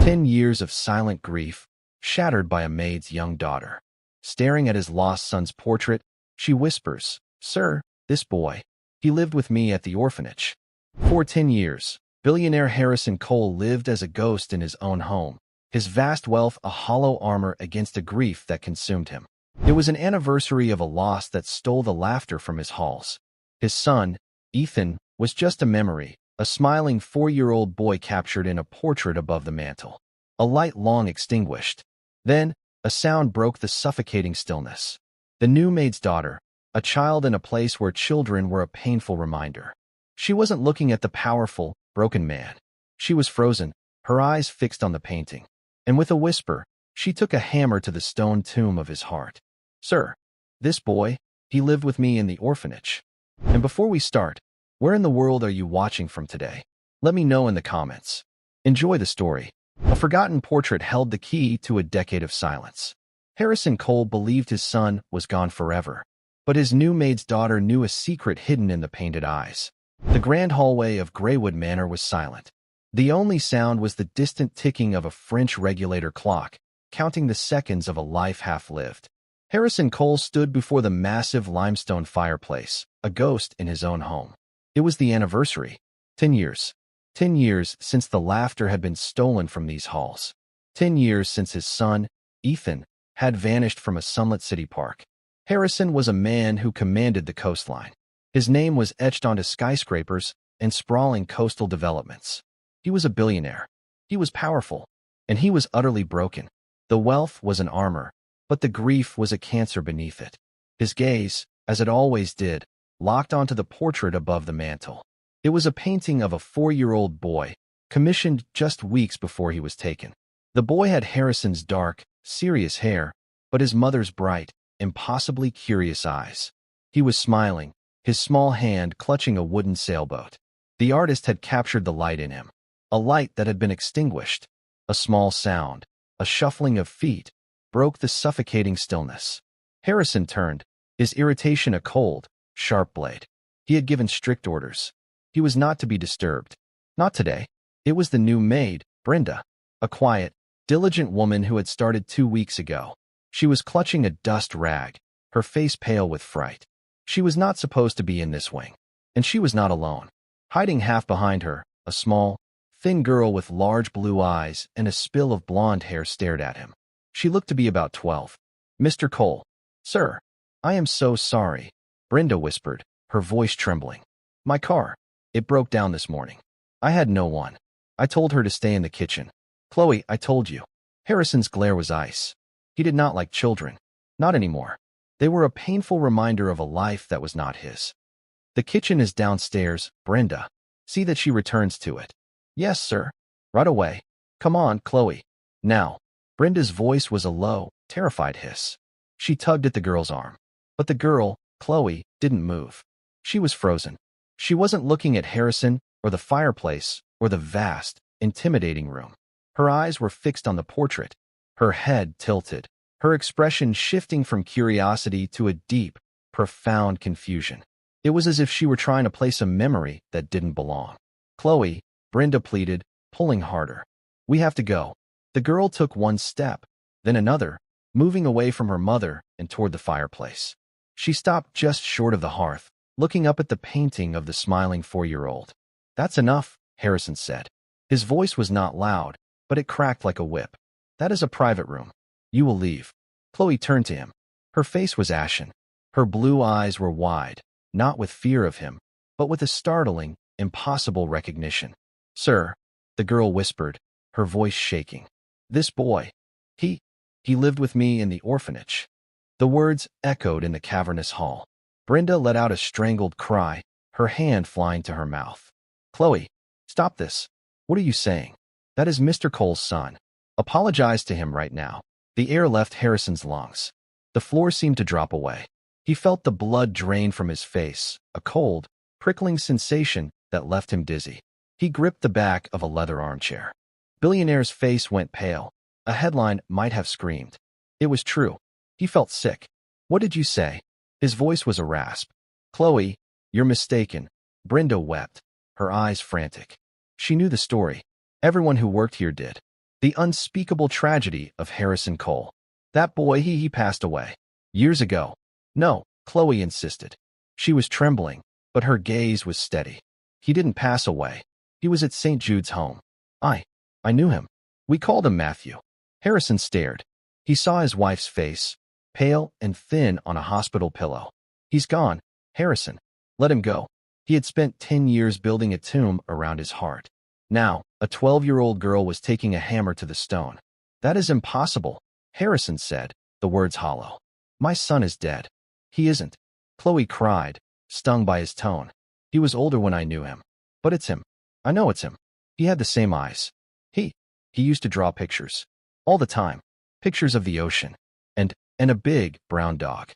10 years of silent grief, shattered by a maid's young daughter. Staring at his lost son's portrait, she whispers, "Sir, this boy. He lived with me at the orphanage." For 10 years, billionaire Harrison Cole lived as a ghost in his own home, his vast wealth a hollow armor against a grief that consumed him. It was an anniversary of a loss that stole the laughter from his halls. His son, Ethan, was just a memory, a smiling 4-year-old boy captured in a portrait above the mantel. A light long extinguished. Then, a sound broke the suffocating stillness. The new maid's daughter, a child in a place where children were a painful reminder. She wasn't looking at the powerful, broken man. She was frozen, her eyes fixed on the painting. And with a whisper, she took a hammer to the stone tomb of his heart. "Sir, this boy, he lived with me in the orphanage." And before we start, where in the world are you watching from today? Let me know in the comments. Enjoy the story. A forgotten portrait held the key to a decade of silence. Harrison Cole believed his son was gone forever, but his new maid's daughter knew a secret hidden in the painted eyes. The grand hallway of Greywood Manor was silent. The only sound was the distant ticking of a French regulator clock, counting the seconds of a life half-lived. Harrison Cole stood before the massive limestone fireplace, a ghost in his own home. It was the anniversary. 10 years. 10 years since the laughter had been stolen from these halls. 10 years since his son, Ethan, had vanished from a sunlit city park. Harrison was a man who commanded the coastline. His name was etched onto skyscrapers and sprawling coastal developments. He was a billionaire. He was powerful. And he was utterly broken. The wealth was an armor, but the grief was a cancer beneath it. His gaze, as it always did, locked onto the portrait above the mantel. It was a painting of a 4-year-old boy, commissioned just weeks before he was taken. The boy had Harrison's dark, serious hair, but his mother's bright, impossibly curious eyes. He was smiling, his small hand clutching a wooden sailboat. The artist had captured the light in him, a light that had been extinguished. A small sound, a shuffling of feet, broke the suffocating stillness. Harrison turned, his irritation a cold, sharp blade. He had given strict orders. He was not to be disturbed. Not today. It was the new maid, Brenda, a quiet, diligent woman who had started 2 weeks ago. She was clutching a dust rag, her face pale with fright. She was not supposed to be in this wing. And she was not alone. Hiding half behind her, a small, thin girl with large blue eyes and a spill of blonde hair stared at him. She looked to be about 12. "Mr. Cole." "Sir, I am so sorry," Brenda whispered, her voice trembling. "My car. It broke down this morning. I had no one. I told her to stay in the kitchen." "Chloe, I told you." Harrison's glare was ice. He did not like children. Not anymore. They were a painful reminder of a life that was not his. "The kitchen is downstairs, Brenda. See that she returns to it." "Yes, sir. Right away. Come on, Chloe. Now." Brenda's voice was a low, terrified hiss. She tugged at the girl's arm. But the girl, Chloe, didn't move. She was frozen. She wasn't looking at Harrison, or the fireplace, or the vast, intimidating room. Her eyes were fixed on the portrait, her head tilted, her expression shifting from curiosity to a deep, profound confusion. It was as if she were trying to place a memory that didn't belong. "Chloe," Brenda pleaded, pulling harder. "We have to go." The girl took one step, then another, moving away from her mother and toward the fireplace. She stopped just short of the hearth, looking up at the painting of the smiling 4-year-old. "That's enough," Harrison said. His voice was not loud, but it cracked like a whip. "That is a private room. You will leave." Chloe turned to him. Her face was ashen. Her blue eyes were wide, not with fear of him, but with a startling, impossible recognition. "Sir," the girl whispered, her voice shaking. "This boy, he lived with me in the orphanage." The words echoed in the cavernous hall. Brenda let out a strangled cry, her hand flying to her mouth. "Chloe, stop this. What are you saying? That is Mr. Cole's son. Apologize to him right now." The air left Harrison's lungs. The floor seemed to drop away. He felt the blood drain from his face, a cold, prickling sensation that left him dizzy. He gripped the back of a leather armchair. Billionaire's face went pale. A headline might have screamed. It was true. He felt sick. "What did you say?" His voice was a rasp. "Chloe, you're mistaken." Brenda wept, her eyes frantic. She knew the story. Everyone who worked here did. The unspeakable tragedy of Harrison Cole. That boy, he passed away. Years ago. No, Chloe insisted. She was trembling, but her gaze was steady. He didn't pass away. He was at St. Jude's home. I knew him. We called him Matthew. Harrison stared. He saw his wife's face, pale and thin on a hospital pillow. He's gone, Harrison. Let him go. He had spent 10 years building a tomb around his heart. Now, a 12-year-old girl was taking a hammer to the stone. That is impossible, Harrison said, the words hollow. My son is dead. He isn't. Chloe cried, stung by his tone. He was older when I knew him. But it's him. I know it's him. He had the same eyes. He used to draw pictures. All the time. Pictures of the ocean. And a big, brown dog.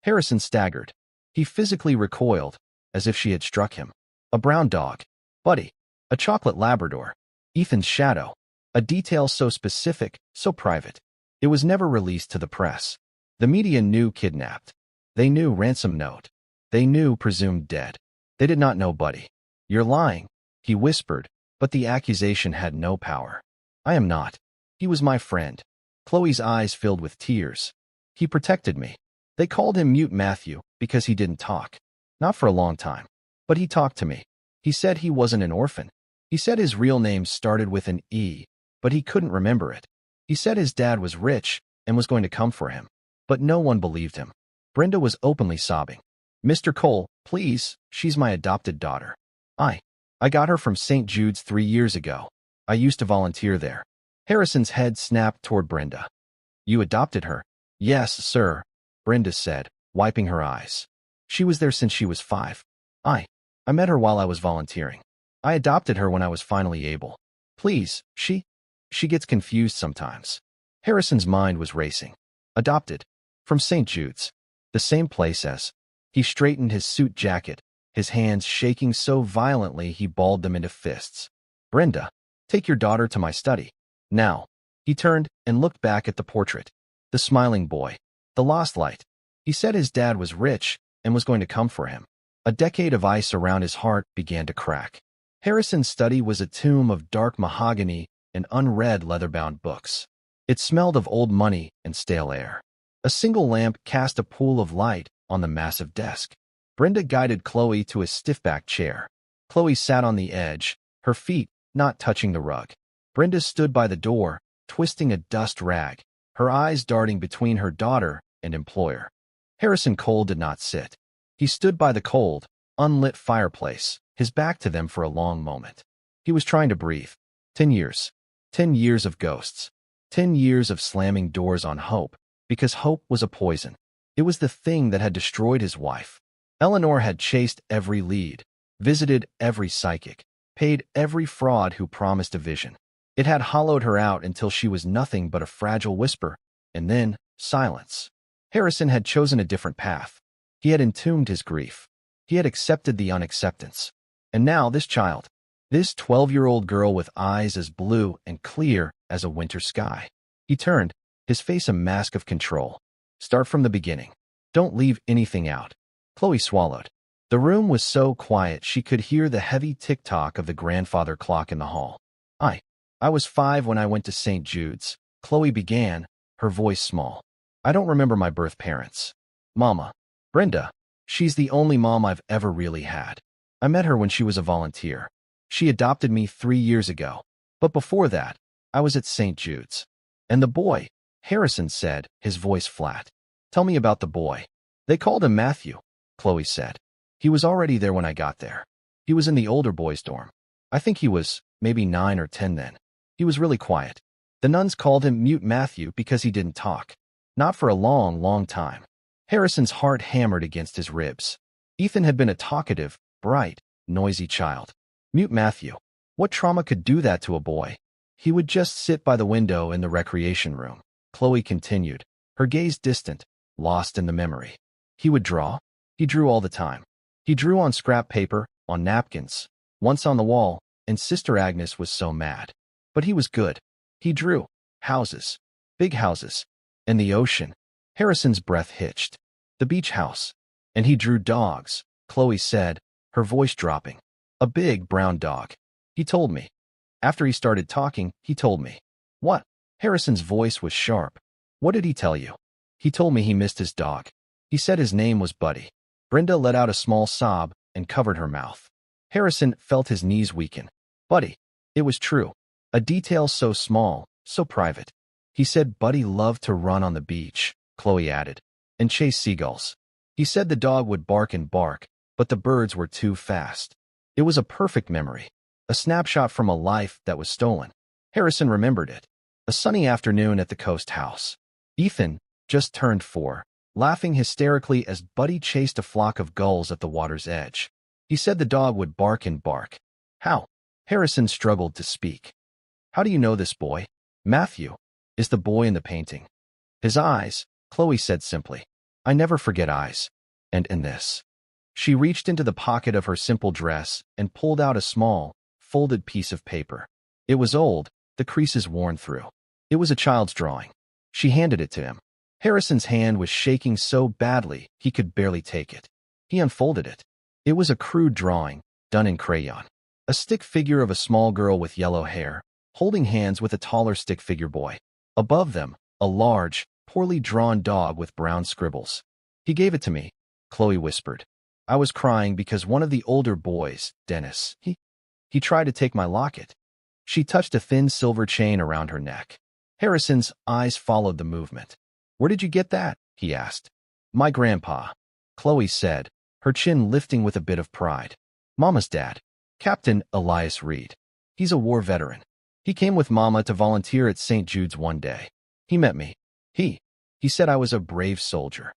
Harrison staggered. He physically recoiled, as if she had struck him. A brown dog. Buddy. A chocolate Labrador. Ethan's shadow. A detail so specific, so private. It was never released to the press. The media knew kidnapped. They knew ransom note. They knew presumed dead. They did not know Buddy. You're lying, he whispered, but the accusation had no power. I am not. He was my friend. Chloe's eyes filled with tears. He protected me. They called him Mute Matthew because he didn't talk. Not for a long time. But he talked to me. He said he wasn't an orphan. He said his real name started with an E, but he couldn't remember it. He said his dad was rich and was going to come for him. But no one believed him. Brenda was openly sobbing. Mr. Cole, please, she's my adopted daughter. I got her from St. Jude's 3 years ago. I used to volunteer there. Harrison's head snapped toward Brenda. You adopted her? Yes, sir, Brenda said, wiping her eyes. She was there since she was 5. I met her while I was volunteering. I adopted her when I was finally able. Please, she gets confused sometimes. Harrison's mind was racing. Adopted. From St. Jude's. The same place as. He straightened his suit jacket, his hands shaking so violently he balled them into fists. Brenda, take your daughter to my study. Now. He turned and looked back at the portrait. The smiling boy. The lost light. He said his dad was rich and was going to come for him. A decade of ice around his heart began to crack. Harrison's study was a tomb of dark mahogany and unread leather-bound books. It smelled of old money and stale air. A single lamp cast a pool of light on the massive desk. Brenda guided Chloe to a stiff-backed chair. Chloe sat on the edge, her feet not touching the rug. Brenda stood by the door, twisting a dust rag, her eyes darting between her daughter and employer. Harrison Cole did not sit. He stood by the cold, unlit fireplace, his back to them for a long moment. He was trying to breathe. 10 years. 10 years of ghosts. 10 years of slamming doors on hope, because hope was a poison. It was the thing that had destroyed his wife. Eleanor had chased every lead, visited every psychic, paid every fraud who promised a vision. It had hollowed her out until she was nothing but a fragile whisper, and then silence. Harrison had chosen a different path. He had entombed his grief. He had accepted the unacceptance. And now this child, this 12-year-old girl with eyes as blue and clear as a winter sky. He turned, his face a mask of control. Start from the beginning. Don't leave anything out. Chloe swallowed. The room was so quiet she could hear the heavy tick-tock of the grandfather clock in the hall. I was 5 when I went to St. Jude's, Chloe began, her voice small. I don't remember my birth parents. Mama. Brenda. She's the only mom I've ever really had. I met her when she was a volunteer. She adopted me 3 years ago. But before that, I was at St. Jude's. And the boy, Harrison said, his voice flat. Tell me about the boy. They called him Matthew, Chloe said. He was already there when I got there. He was in the older boys' dorm. I think he was maybe 9 or 10 then. He was really quiet. The nuns called him Mute Matthew because he didn't talk. Not for a long, long time. Harrison's heart hammered against his ribs. Ethan had been a talkative, bright, noisy child. Mute Matthew. What trauma could do that to a boy? He would just sit by the window in the recreation room. Chloe continued, her gaze distant, lost in the memory. He would draw. He drew all the time. He drew on scrap paper, on napkins, once on the wall, and Sister Agnes was so mad. But he was good. He drew houses, big houses, and the ocean. Harrison's breath hitched. The beach house. And he drew dogs, Chloe said, her voice dropping. A big brown dog. He told me. After he started talking, he told me. What? Harrison's voice was sharp. What did he tell you? He told me he missed his dog. He said his name was Buddy. Brenda let out a small sob and covered her mouth. Harrison felt his knees weaken. Buddy. It was true. A detail so small, so private. He said Buddy loved to run on the beach, Chloe added, and chase seagulls. He said the dog would bark and bark, but the birds were too fast. It was a perfect memory, a snapshot from a life that was stolen. Harrison remembered it. A sunny afternoon at the coast house. Ethan, just turned 4, laughing hysterically as Buddy chased a flock of gulls at the water's edge. He said the dog would bark and bark. How? Harrison struggled to speak. How do you know this boy? Matthew is the boy in the painting. His eyes, Chloe said simply. I never forget eyes. And in this. She reached into the pocket of her simple dress and pulled out a small, folded piece of paper. It was old, the creases worn through. It was a child's drawing. She handed it to him. Harrison's hand was shaking so badly he could barely take it. He unfolded it. It was a crude drawing, done in crayon. A stick figure of a small girl with yellow hair, holding hands with a taller stick figure boy. Above them, a large, poorly drawn dog with brown scribbles. He gave it to me, Chloe whispered. I was crying because one of the older boys, Dennis, he tried to take my locket. She touched a thin silver chain around her neck. Harrison's eyes followed the movement. Where did you get that? He asked. My grandpa, Chloe said, her chin lifting with a bit of pride. Mama's dad, Captain Elias Reed. He's a war veteran. He came with Mama to volunteer at St. Jude's one day. He met me. He said I was a brave soldier.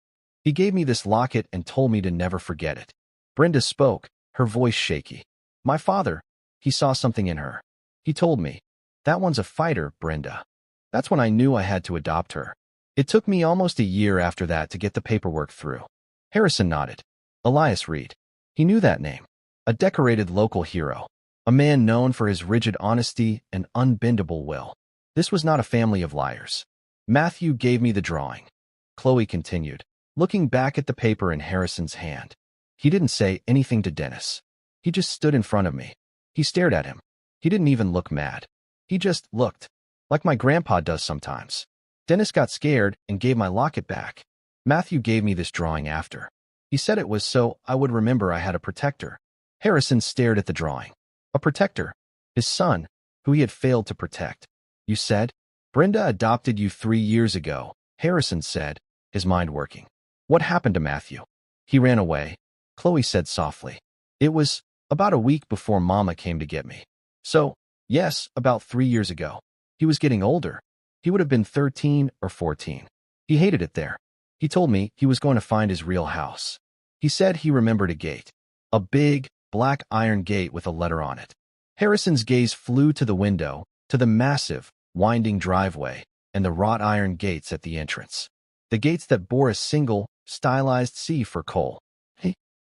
He gave me this locket and told me to never forget it. Brenda spoke, her voice shaky. My father, he saw something in her. He told me, that one's a fighter, Brenda. That's when I knew I had to adopt her. It took me almost a year after that to get the paperwork through. Harrison nodded. Elias Reed. He knew that name. A decorated local hero. A man known for his rigid honesty and unbendable will. This was not a family of liars. Matthew gave me the drawing. Chloe continued, looking back at the paper in Harrison's hand. He didn't say anything to Dennis. He just stood in front of me. He stared at him. He didn't even look mad. He just looked, like my grandpa does sometimes. Dennis got scared and gave my locket back. Matthew gave me this drawing after. He said it was so I would remember I had a protector. Harrison stared at the drawing. A protector. His son, who he had failed to protect. You said? Brenda adopted you 3 years ago, Harrison said, his mind working. What happened to Matthew? He ran away, Chloe said softly. It was about a week before Mama came to get me. So, yes, about 3 years ago. He was getting older. He would have been 13 or 14. He hated it there. He told me he was going to find his real house. He said he remembered a gate. A big, black iron gate with a letter on it. Harrison's gaze flew to the window, to the massive, winding driveway, and the wrought iron gates at the entrance. The gates that bore a single, stylized C for coal.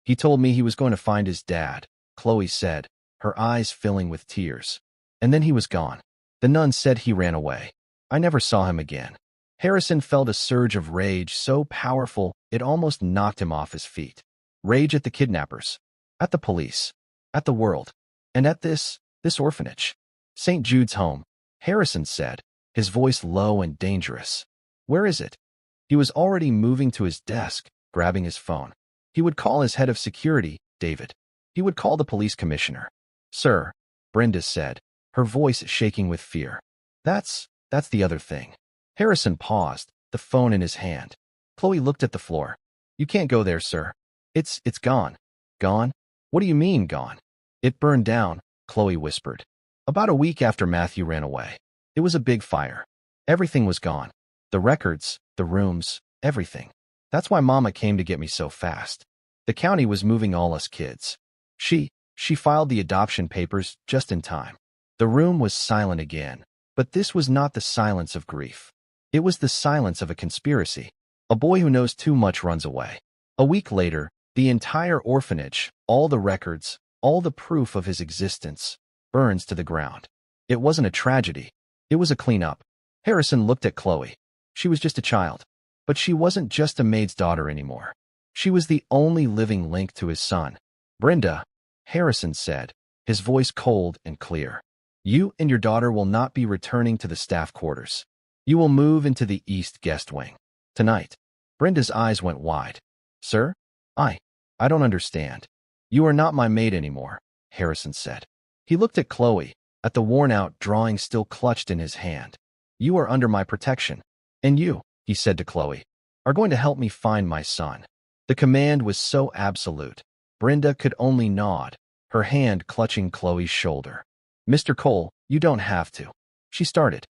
He told me he was going to find his dad, Chloe said, her eyes filling with tears. And then he was gone. The nun said he ran away. I never saw him again. Harrison felt a surge of rage so powerful it almost knocked him off his feet. Rage at the kidnappers, at the police, at the world, and at this orphanage. St. Jude's home, Harrison said, his voice low and dangerous. Where is it? He was already moving to his desk, grabbing his phone. He would call his head of security, David. He would call the police commissioner. Sir, Brenda said, her voice shaking with fear. That's the other thing. Harrison paused, the phone in his hand. Chloe looked at the floor. You can't go there, sir. It's gone. Gone? What do you mean, gone? It burned down, Chloe whispered. About a week after Matthew ran away. It was a big fire. Everything was gone. The records, the rooms, everything. That's why Mama came to get me so fast. The county was moving all us kids. She filed the adoption papers just in time. The room was silent again, but this was not the silence of grief. It was the silence of a conspiracy. A boy who knows too much runs away. A week later, the entire orphanage, all the records, all the proof of his existence, burns to the ground. It wasn't a tragedy. It was a cleanup. Harrison looked at Chloe. She was just a child. But she wasn't just a maid's daughter anymore. She was the only living link to his son. Brenda, Harrison said, his voice cold and clear. You and your daughter will not be returning to the staff quarters. You will move into the East Guest Wing. Tonight. Brenda's eyes went wide. Sir? I don't understand. You are not my maid anymore, Harrison said. He looked at Chloe, at the worn-out drawing still clutched in his hand. You are under my protection. And you, he said to Chloe, are going to help me find my son. The command was so absolute. Brenda could only nod, her hand clutching Chloe's shoulder. Mr. Cole, you don't have to. She started.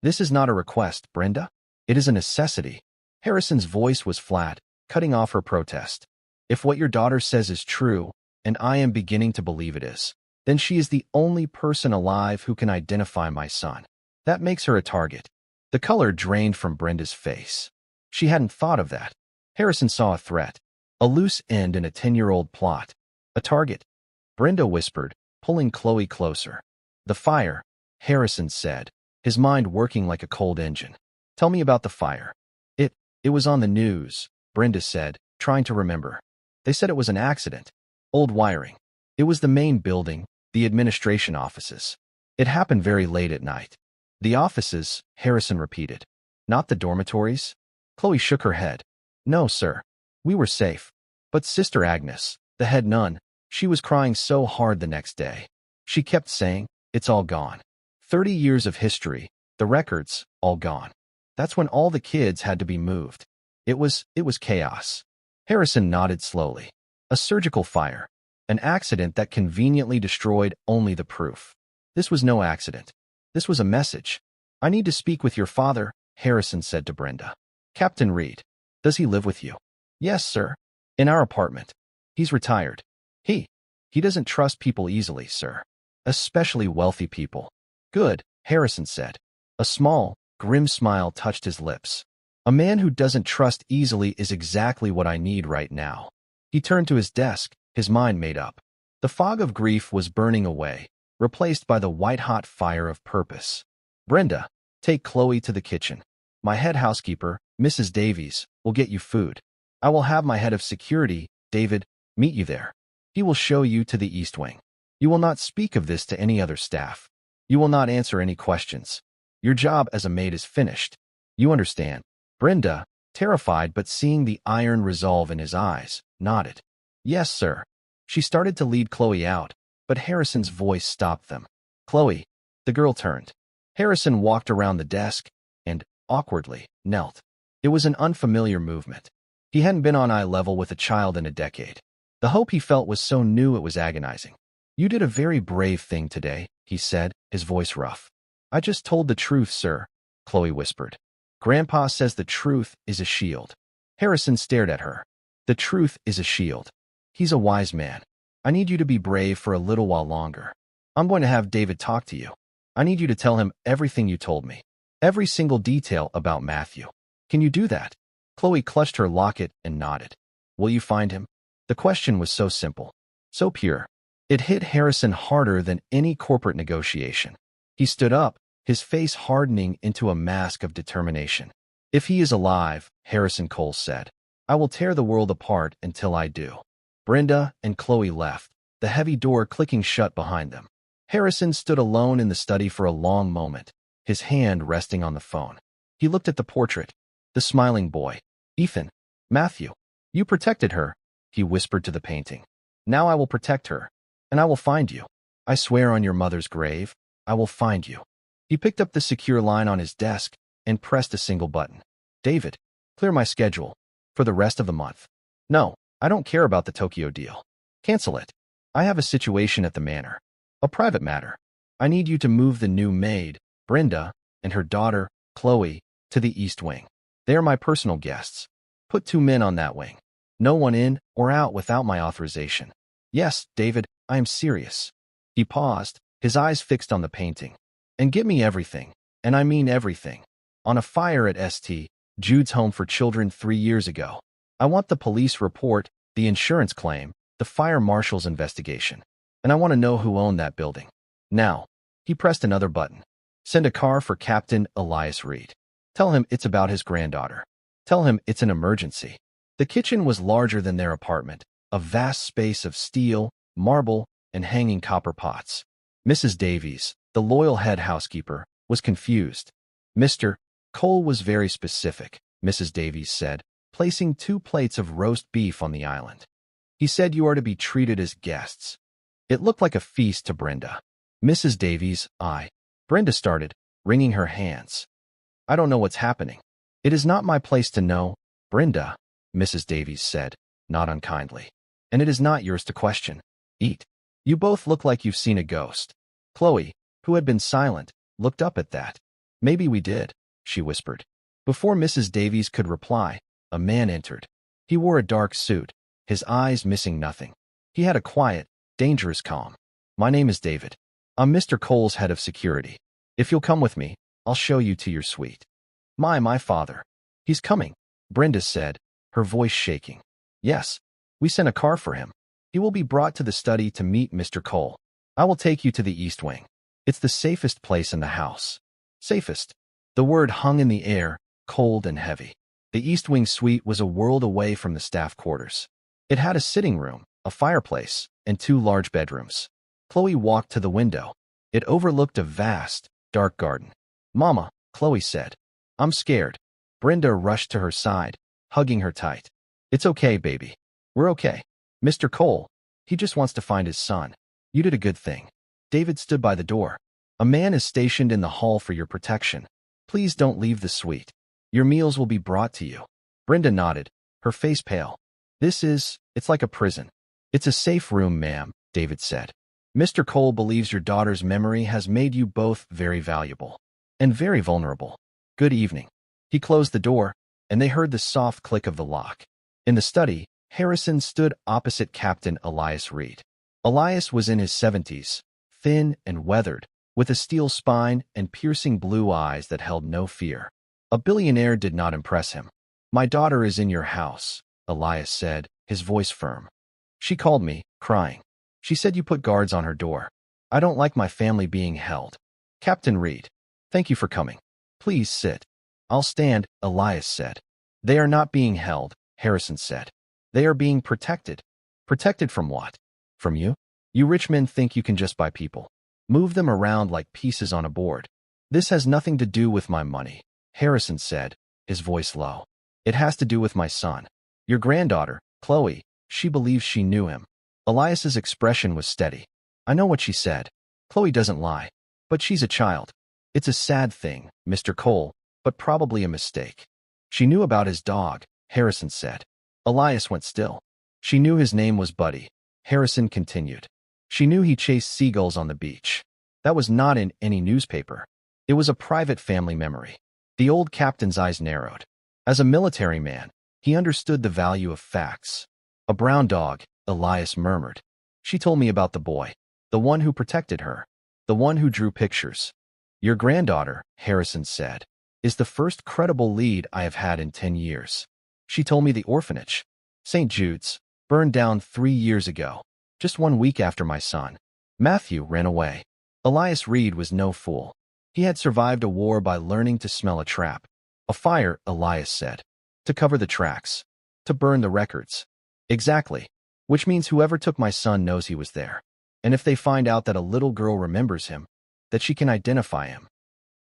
This is not a request, Brenda. It is a necessity. Harrison's voice was flat, cutting off her protest. If what your daughter says is true, and I am beginning to believe it is, then she is the only person alive who can identify my son. That makes her a target. The color drained from Brenda's face. She hadn't thought of that. Harrison saw a threat, a loose end in a 10-year-old plot. A target. Brenda whispered, pulling Chloe closer. The fire, Harrison said, his mind working like a cold engine. Tell me about the fire. It was on the news, Brenda said, trying to remember. They said it was an accident. Old wiring. It was the main building, the administration offices. It happened very late at night. The offices, Harrison repeated. Not the dormitories? Chloe shook her head. No, sir. We were safe. But Sister Agnes, the head nun, she was crying so hard the next day. She kept saying, it's all gone. 30 years of history, the records, all gone. That's when all the kids had to be moved. It was chaos. Harrison nodded slowly. A surgical fire. An accident that conveniently destroyed only the proof. This was no accident. This was a message. I need to speak with your father, Harrison said to Brenda. Captain Reed. Does he live with you? Yes, sir. In our apartment. He's retired. He doesn't trust people easily, sir. Especially wealthy people. Good, Harrison said. A small, grim smile touched his lips. A man who doesn't trust easily is exactly what I need right now. He turned to his desk, his mind made up. The fog of grief was burning away, replaced by the white-hot fire of purpose. Brenda, take Chloe to the kitchen. My head housekeeper, Mrs. Davies, will get you food. I will have my head of security, David, meet you there. He will show you to the East Wing. You will not speak of this to any other staff. You will not answer any questions. Your job as a maid is finished. You understand. Brenda, terrified but seeing the iron resolve in his eyes, nodded. Yes, sir. She started to lead Chloe out, but Harrison's voice stopped them. Chloe. The girl turned. Harrison walked around the desk and, awkwardly, knelt. It was an unfamiliar movement. He hadn't been on eye level with a child in a decade. The hope he felt was so new it was agonizing. You did a very brave thing today, he said, his voice rough. I just told the truth, sir, Chloe whispered. Grandpa says the truth is a shield. Harrison stared at her. The truth is a shield. He's a wise man. I need you to be brave for a little while longer. I'm going to have David talk to you. I need you to tell him everything you told me. Every single detail about Matthew. Can you do that? Chloe clutched her locket and nodded. Will you find him? The question was so simple, so pure. It hit Harrison harder than any corporate negotiation. He stood up, his face hardening into a mask of determination. If he is alive, Harrison Cole said, I will tear the world apart until I do. Brenda and Chloe left, the heavy door clicking shut behind them. Harrison stood alone in the study for a long moment, his hand resting on the phone. He looked at the portrait, the smiling boy. Ethan. Matthew. You protected her, he whispered to the painting. Now I will protect her. And I will find you. I swear on your mother's grave, I will find you. He picked up the secure line on his desk and pressed a single button. David, clear my schedule. For the rest of the month. No, I don't care about the Tokyo deal. Cancel it. I have a situation at the manor. A private matter. I need you to move the new maid, Brenda, and her daughter, Chloe, to the East Wing. They are my personal guests. Put 2 men on that wing. No one in or out without my authorization. Yes, David, I am serious. He paused, his eyes fixed on the painting. And get me everything, and I mean everything. On a fire at St. Jude's Home for Children 3 years ago. I want the police report, the insurance claim, the fire marshal's investigation. And I want to know who owned that building. Now, he pressed another button. Send a car for Captain Elias Reed. Tell him it's about his granddaughter. Tell him it's an emergency. The kitchen was larger than their apartment, a vast space of steel, marble, and hanging copper pots. Mrs. Davies, The loyal head housekeeper was confused. Mr. Cole was very specific, Mrs. Davies said, placing 2 plates of roast beef on the island. He said you are to be treated as guests. It looked like a feast to Brenda. Mrs. Davies, Brenda started, wringing her hands. I don't know what's happening. It is not my place to know, Brenda, Mrs. Davies said, not unkindly. And it is not yours to question. Eat. You both look like you've seen a ghost. Chloe, who had been silent, looked up at that. Maybe we did, she whispered. Before Mrs. Davies could reply, a man entered. He wore a dark suit, his eyes missing nothing. He had a quiet, dangerous calm. My name is David. I'm Mr. Cole's head of security. If you'll come with me, I'll show you to your suite. My father. He's coming, Brenda said, her voice shaking. Yes, we sent a car for him. He will be brought to the study to meet Mr. Cole. I will take you to the East Wing. It's the safest place in the house. Safest. The word hung in the air, cold and heavy. The East Wing suite was a world away from the staff quarters. It had a sitting room, a fireplace, and 2 large bedrooms. Chloe walked to the window. It overlooked a vast, dark garden. Mama, Chloe said. I'm scared. Brenda rushed to her side, hugging her tight. It's okay, baby. We're okay. Mr. Cole, he just wants to find his son. You did a good thing. David stood by the door. A man is stationed in the hall for your protection. Please don't leave the suite. Your meals will be brought to you. Brenda nodded, her face pale. It's like a prison. It's a safe room, ma'am, David said. Mr. Cole believes your daughter's memory has made you both very valuable and very vulnerable. Good evening. He closed the door, and they heard the soft click of the lock. In the study, Harrison stood opposite Captain Elias Reed. Elias was in his 70s, thin and weathered, with a steel spine and piercing blue eyes that held no fear. A billionaire did not impress him. My daughter is in your house, Elias said, his voice firm. She called me, crying. She said you put guards on her door. I don't like my family being held. Captain Reed, thank you for coming. Please sit. I'll stand, Elias said. They are not being held, Harrison said. They are being protected. Protected from what? From you? You rich men think you can just buy people. Move them around like pieces on a board. This has nothing to do with my money, Harrison said, his voice low. It has to do with my son. Your granddaughter, Chloe, she believes she knew him. Elias's expression was steady. I know what she said. Chloe doesn't lie. But she's a child. It's a sad thing, Mr. Cole, but probably a mistake. She knew about his dog, Harrison said. Elias went still. She knew his name was Buddy. Harrison continued. She knew he chased seagulls on the beach. That was not in any newspaper. It was a private family memory. The old captain's eyes narrowed. As a military man, he understood the value of facts. A brown dog, Elias murmured. She told me about the boy, the one who protected her, the one who drew pictures. Your granddaughter, Harrison said, is the first credible lead I have had in 10 years. She told me the orphanage, St. Jude's, burned down 3 years ago, just 1 week after my son, Matthew, ran away. Elias Reed was no fool. He had survived a war by learning to smell a trap. A fire, Elias said. To cover the tracks. To burn the records. Exactly. Which means whoever took my son knows he was there. And if they find out that a little girl remembers him, that she can identify him,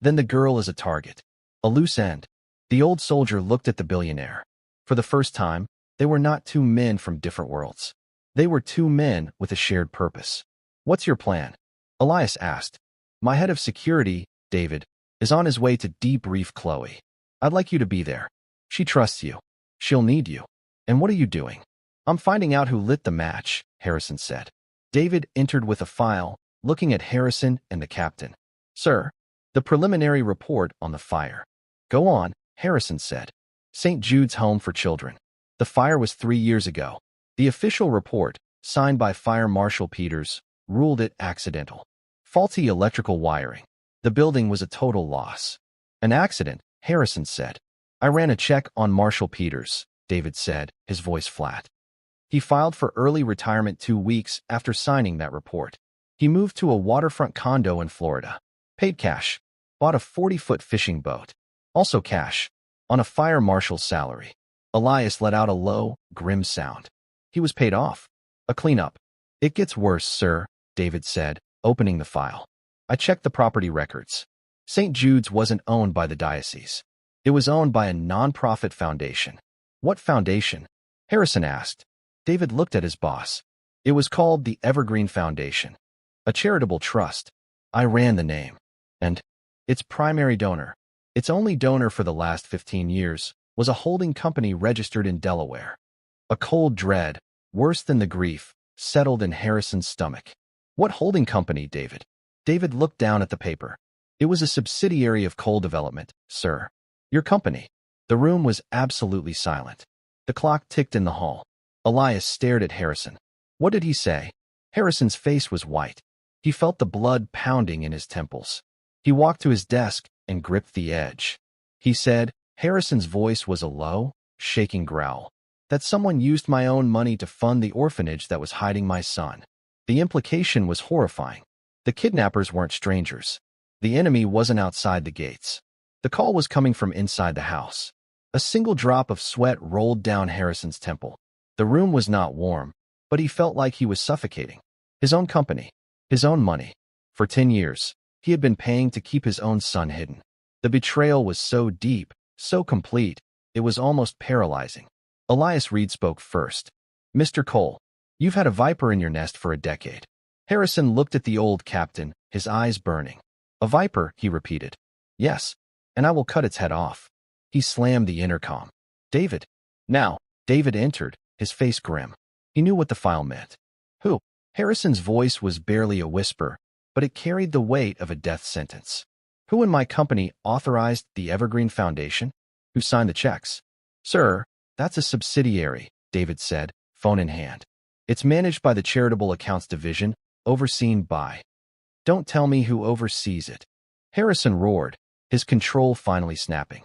then the girl is a target. A loose end. The old soldier looked at the billionaire. For the first time, they were not 2 men from different worlds. They were 2 men with a shared purpose. What's your plan? Elias asked. My head of security, David, is on his way to debrief Chloe. I'd like you to be there. She trusts you. She'll need you. And what are you doing? I'm finding out who lit the match, Harrison said. David entered with a file, looking at Harrison and the captain. Sir, the preliminary report on the fire. Go on, Harrison said. St. Jude's Home for Children. The fire was 3 years ago. The official report, signed by Fire Marshal Peters, ruled it accidental. Faulty electrical wiring. The building was a total loss. An accident, Harrison said. I ran a check on Marshal Peters, David said, his voice flat. He filed for early retirement 2 weeks after signing that report. He moved to a waterfront condo in Florida. Paid cash. Bought a 40-foot fishing boat. Also cash. On a fire marshal's salary. Elias let out a low, grim sound. He was paid off. A cleanup. It gets worse, sir, David said, opening the file. I checked the property records. St. Jude's wasn't owned by the diocese. It was owned by a non-profit foundation. What foundation? Harrison asked. David looked at his boss. It was called the Evergreen Foundation, a charitable trust. I ran the name. And its primary donor, its only donor for the last 15 years, was a holding company registered in Delaware. A cold dread, worse than the grief, settled in Harrison's stomach. What holding company, David? David looked down at the paper. It was a subsidiary of Coal Development, sir. Your company. The room was absolutely silent. The clock ticked in the hall. Elias stared at Harrison. What did he say? Harrison's face was white. He felt the blood pounding in his temples. He walked to his desk and gripped the edge. He said, Harrison's voice was a low, shaking growl, that someone used my own money to fund the orphanage that was hiding my son. The implication was horrifying. The kidnappers weren't strangers. The enemy wasn't outside the gates. The call was coming from inside the house. A single drop of sweat rolled down Harrison's temple. The room was not warm, but he felt like he was suffocating. His own company, his own money. For 10 years, he had been paying to keep his own son hidden. The betrayal was so deep, so complete, it was almost paralyzing. Elias Reed spoke first. Mr. Cole, you've had a viper in your nest for a decade. Harrison looked at the old captain, his eyes burning. A viper, he repeated. Yes, and I will cut its head off. He slammed the intercom. David. Now, David entered, his face grim. He knew what the file meant. Who? Harrison's voice was barely a whisper, but it carried the weight of a death sentence. Who in my company authorized the Evergreen Foundation? Who signed the checks? Sir, that's a subsidiary, David said, phone in hand. It's managed by the Charitable Accounts Division, overseen by. Don't tell me who oversees it. Harrison roared, his control finally snapping.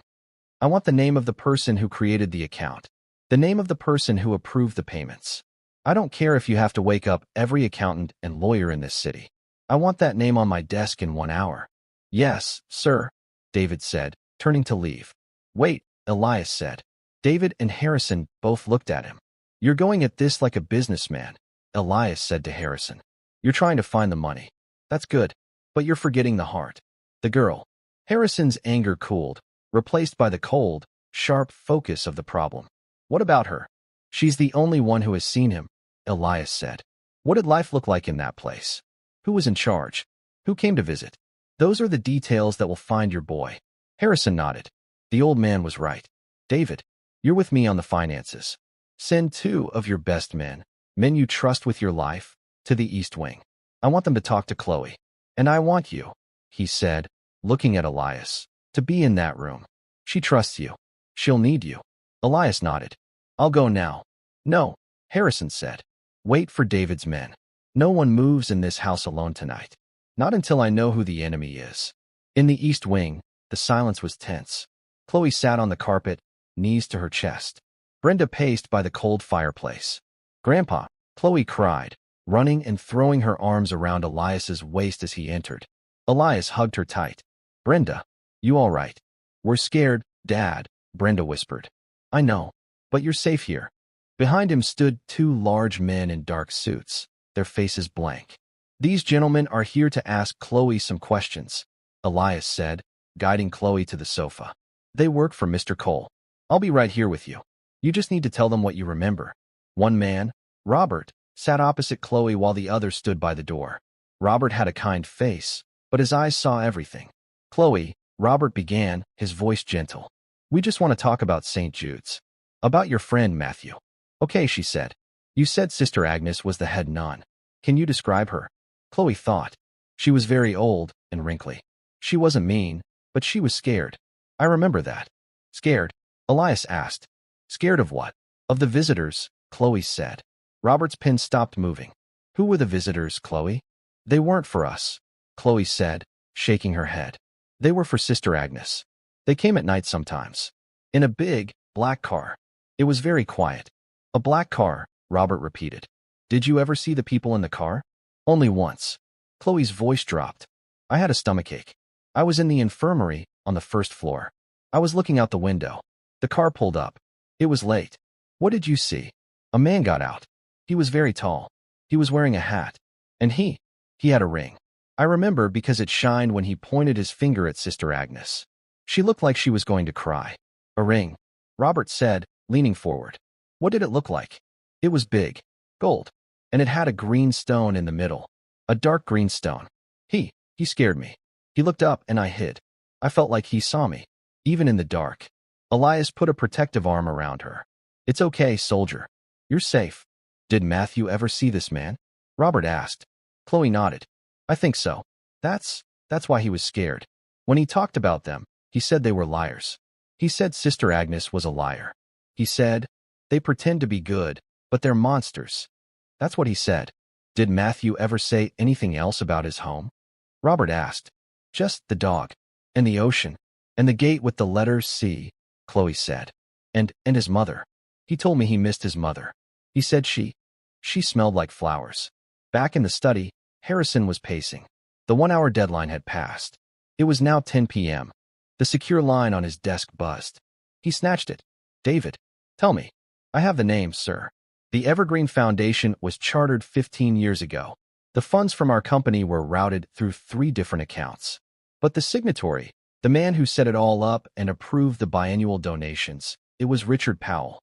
I want the name of the person who created the account. The name of the person who approved the payments. I don't care if you have to wake up every accountant and lawyer in this city. I want that name on my desk in 1 hour. Yes, sir, David said, turning to leave. Wait, Elias said. David and Harrison both looked at him. You're going at this like a businessman, Elias said to Harrison. You're trying to find the money. That's good, but you're forgetting the heart. The girl. Harrison's anger cooled, replaced by the cold, sharp focus of the problem. What about her? She's the only one who has seen him, Elias said. What did life look like in that place? Who was in charge? Who came to visit? Those are the details that will find your boy. Harrison nodded. The old man was right. David, you're with me on the finances. Send 2 of your best men you trust with your life, to the East Wing. I want them to talk to Chloe. And I want you, he said, looking at Elias, to be in that room. She trusts you. She'll need you. Elias nodded. I'll go now. No, Harrison said. Wait for David's men. No one moves in this house alone tonight. Not until I know who the enemy is. In the East Wing, the silence was tense. Chloe sat on the carpet, knees to her chest. Brenda paced by the cold fireplace. Grandpa, Chloe cried, running and throwing her arms around Elias's waist as he entered. Elias hugged her tight. Brenda, you all right? We're scared, Dad, Brenda whispered. I know, but you're safe here. Behind him stood 2 large men in dark suits, their faces blank. These gentlemen are here to ask Chloe some questions, Elias said, guiding Chloe to the sofa. They work for Mr. Cole. I'll be right here with you. You just need to tell them what you remember. One man, Robert, sat opposite Chloe while the other stood by the door. Robert had a kind face, but his eyes saw everything. Chloe, Robert began, his voice gentle. We just want to talk about St. Jude's. About your friend, Matthew. Okay, she said. You said Sister Agnes was the head nun. Can you describe her? Chloe thought. She was very old and wrinkly. She wasn't mean, but she was scared. I remember that. Scared? Elias asked. Scared of what? Of the visitors, Chloe said. Robert's pen stopped moving. Who were the visitors, Chloe? They weren't for us, Chloe said, shaking her head. They were for Sister Agnes. They came at night sometimes. In a big, black car. It was very quiet. A black car, Robert repeated. Did you ever see the people in the car? Only once. Chloe's voice dropped. I had a stomachache. I was in the infirmary on the 1st floor. I was looking out the window. The car pulled up. It was late. What did you see? A man got out. He was very tall. He was wearing a hat. And he had a ring. I remember because it shined when he pointed his finger at Sister Agnes. She looked like she was going to cry. A ring, Robert said, leaning forward. What did it look like? It was big, gold, and it had a green stone in the middle. A dark green stone. He scared me. He looked up and I hid. I felt like he saw me, even in the dark. Elias put a protective arm around her. It's okay, soldier. You're safe. Did Matthew ever see this man? Robert asked. Chloe nodded. I think so. That's why he was scared. When he talked about them, he said they were liars. He said Sister Agnes was a liar. He said, they pretend to be good, but they're monsters. That's what he said. Did Matthew ever say anything else about his home? Robert asked. Just the dog, and the ocean, and the gate with the letter C, Chloe said. And his mother. He told me he missed his mother. He said she smelled like flowers. Back in the study, Harrison was pacing. The 1-hour deadline had passed. It was now 10 p.m. The secure line on his desk buzzed. He snatched it. David, tell me. I have the name, sir. The Evergreen Foundation was chartered 15 years ago. The funds from our company were routed through 3 different accounts. But the signatory, the man who set it all up and approved the biannual donations, it was Richard Powell.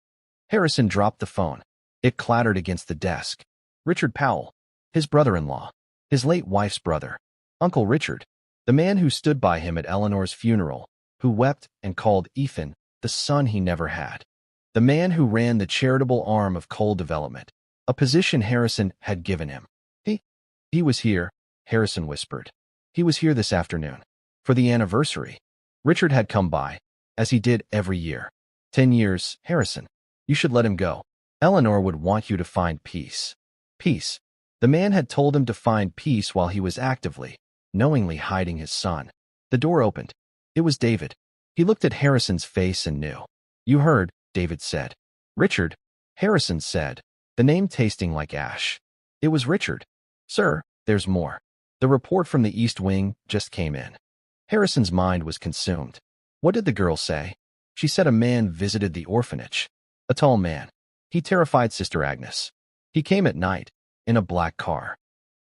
Harrison dropped the phone. It clattered against the desk. Richard Powell, his brother-in-law, his late wife's brother, Uncle Richard, the man who stood by him at Eleanor's funeral, who wept and called Ethan the son he never had, the man who ran the charitable arm of coal development, a position Harrison had given him. He was here, Harrison whispered. He was here this afternoon. For the anniversary. Richard had come by, as he did every year. 10 years, Harrison. You should let him go. Eleanor would want you to find peace. Peace. The man had told him to find peace while he was actively, knowingly hiding his son. The door opened. It was David. He looked at Harrison's face and knew. You heard, David said. Richard, Harrison said, the name tasting like ash. It was Richard. Sir, there's more. The report from the East Wing just came in. Harrison's mind was consumed. What did the girl say? She said a man visited the orphanage. A tall man. He terrified Sister Agnes. He came at night, in a black car.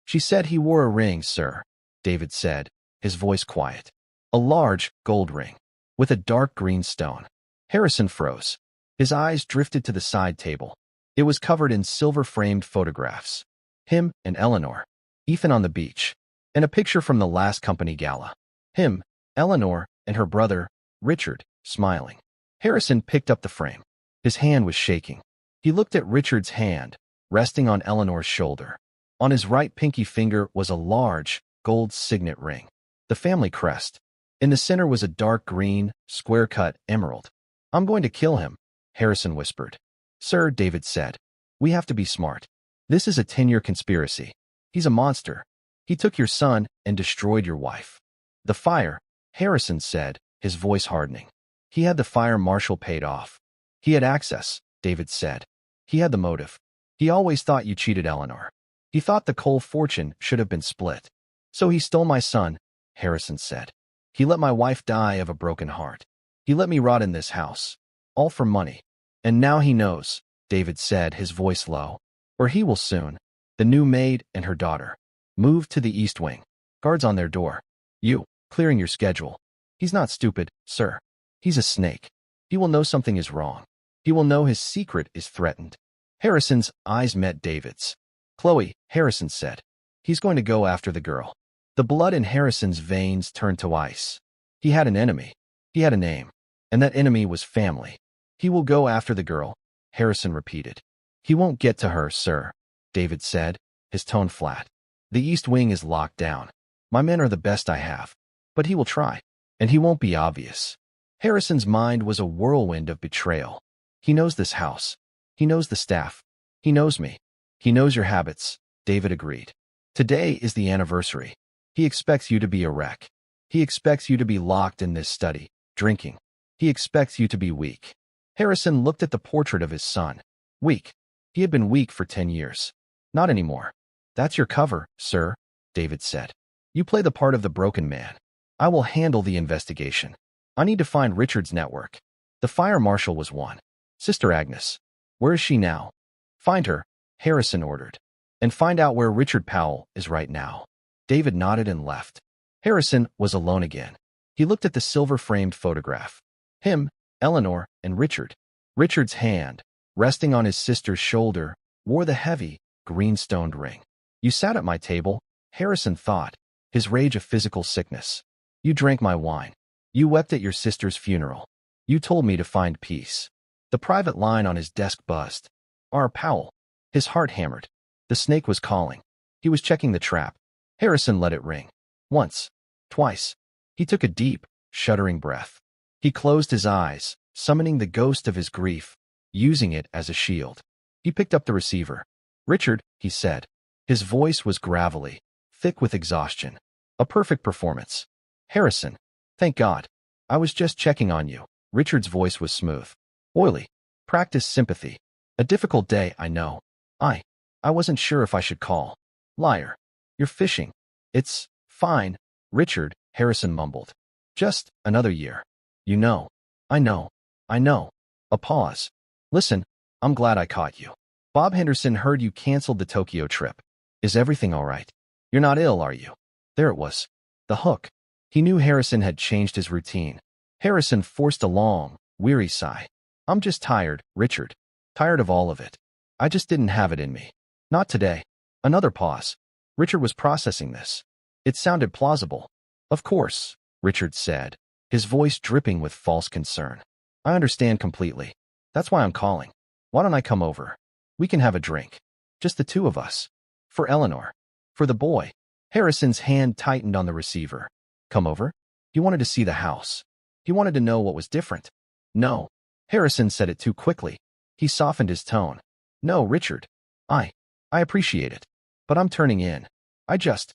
She said he wore a ring, sir, David said, his voice quiet. A large, gold ring, with a dark green stone. Harrison froze. His eyes drifted to the side table. It was covered in silver-framed photographs. Him and Eleanor. Ethan on the beach. And a picture from the last company gala. Him, Eleanor, and her brother, Richard, smiling. Harrison picked up the frame. His hand was shaking. He looked at Richard's hand, resting on Eleanor's shoulder. On his right pinky finger was a large, gold signet ring. The family crest. In the center was a dark green, square-cut emerald. I'm going to kill him, Harrison whispered. Sir, David said. We have to be smart. This is a 10-year conspiracy. He's a monster. He took your son and destroyed your wife. The fire, Harrison said, his voice hardening. He had the fire marshal paid off. He had access, David said. He had the motive. He always thought you cheated Eleanor. He thought the coal fortune should have been split. So he stole my son, Harrison said. He let my wife die of a broken heart. He let me rot in this house. All for money. And now he knows, David said, his voice low. Or he will soon. The new maid and her daughter. Moved to the East Wing. Guards on their door. You, clearing your schedule. He's not stupid, sir. He's a snake. He will know something is wrong. He will know his secret is threatened. Harrison's eyes met David's. Chloe, Harrison said. He's going to go after the girl. The blood in Harrison's veins turned to ice. He had an enemy. He had a name. And that enemy was family. He will go after the girl, Harrison repeated. He won't get to her, sir, David said, his tone flat. The East Wing is locked down. My men are the best I have. But he will try. And he won't be obvious. Harrison's mind was a whirlwind of betrayal. He knows this house. He knows the staff. He knows me. He knows your habits, David agreed. Today is the anniversary. He expects you to be a wreck. He expects you to be locked in this study, drinking. He expects you to be weak. Harrison looked at the portrait of his son. Weak. He had been weak for 10 years. Not anymore. That's your cover, sir, David said. You play the part of the broken man. I will handle the investigation. I need to find Richard's network. The fire marshal was one. Sister Agnes. Where is she now? Find her, Harrison ordered. And find out where Richard Powell is right now. David nodded and left. Harrison was alone again. He looked at the silver-framed photograph. Him, Eleanor, and Richard. Richard's hand, resting on his sister's shoulder, wore the heavy, green-stoned ring. You sat at my table, Harrison thought, his rage of physical sickness. You drank my wine. You wept at your sister's funeral. You told me to find peace. The private line on his desk buzzed. R. Powell. His heart hammered. The snake was calling. He was checking the trap. Harrison let it ring. Once. Twice. He took a deep, shuddering breath. He closed his eyes, summoning the ghost of his grief, using it as a shield. He picked up the receiver. Richard, he said. His voice was gravelly, thick with exhaustion. A perfect performance. Harrison. Thank God. I was just checking on you. Richard's voice was smooth. Oily. Practice sympathy. A difficult day, I know. I wasn't sure if I should call. Liar. You're fishing. It's fine, Richard, Harrison mumbled. Just another year. You know. I know. I know. A pause. Listen, I'm glad I caught you. Bob Henderson heard you canceled the Tokyo trip. Is everything all right? You're not ill, are you? There it was. The hook. He knew Harrison had changed his routine. Harrison forced a long, weary sigh. I'm just tired, Richard. Tired of all of it. I just didn't have it in me. Not today. Another pause. Richard was processing this. It sounded plausible. Of course, Richard said, his voice dripping with false concern. I understand completely. That's why I'm calling. Why don't I come over? We can have a drink. Just the two of us. For Eleanor. For the boy. Harrison's hand tightened on the receiver. Come over? He wanted to see the house. He wanted to know what was different. No. Harrison said it too quickly. He softened his tone. No, Richard. I appreciate it. But I'm turning in. I just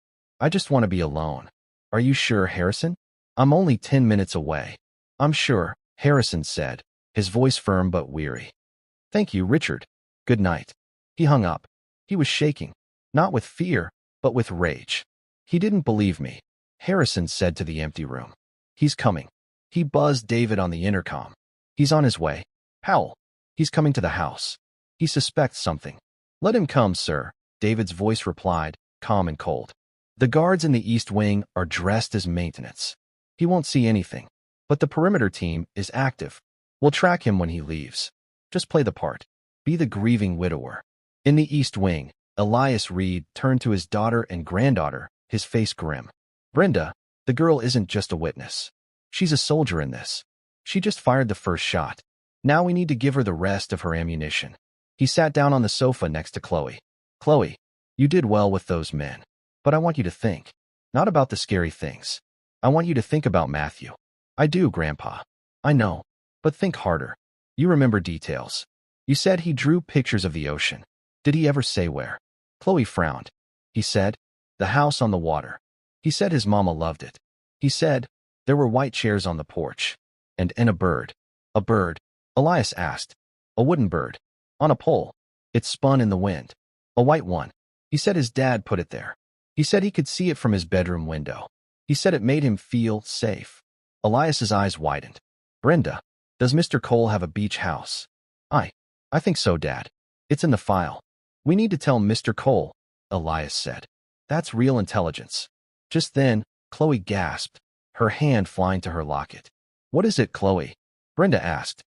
want to be alone. Are you sure, Harrison? I'm only 10 minutes away. I'm sure, Harrison said, his voice firm but weary. Thank you, Richard. Good night. He hung up. He was shaking, not with fear, but with rage. He didn't believe me, Harrison said to the empty room. He's coming. He buzzed David on the intercom. He's on his way. Powell. He's coming to the house. He suspects something. Let him come, sir, David's voice replied, calm and cold. The guards in the East Wing are dressed as maintenance. He won't see anything. But the perimeter team is active. We'll track him when he leaves. Just play the part. Be the grieving widower. In the East Wing, Elias Reed turned to his daughter and granddaughter, his face grim. Brenda, the girl isn't just a witness. She's a soldier in this. She just fired the first shot. Now we need to give her the rest of her ammunition. He sat down on the sofa next to Chloe. Chloe, you did well with those men. But I want you to think. Not about the scary things. I want you to think about Matthew. I do, Grandpa. I know. But think harder. You remember details. You said he drew pictures of the ocean. Did he ever say where? Chloe frowned. He said, the house on the water. He said his mama loved it. He said, there were white chairs on the porch. And a bird. A bird? Elias asked. A wooden bird. On a pole. It spun in the wind. A white one. He said his dad put it there. He said he could see it from his bedroom window. He said it made him feel safe. Elias's eyes widened. Brenda, does Mr. Cole have a beach house? I think so, Dad. It's in the file. We need to tell Mr. Cole, Elias said. That's real intelligence. Just then, Chloe gasped, her hand flying to her locket. What is it, Chloe? Brenda asked.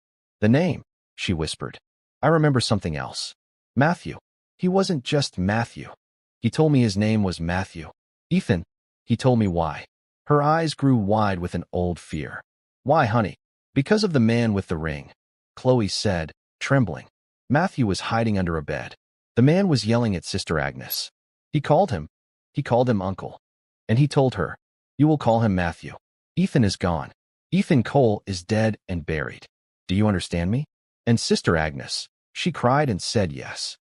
The name, she whispered. I remember something else. Matthew. He wasn't just Matthew. He told me his name was Matthew. Ethan. He told me why. Her eyes grew wide with an old fear. Why, honey? Because of the man with the ring. Chloe said, trembling. Matthew was hiding under a bed. The man was yelling at Sister Agnes. He called him Uncle. And he told her, you will call him Matthew. Ethan is gone. Ethan Cole is dead and buried. Do you understand me? And Sister Agnes, she cried and said yes.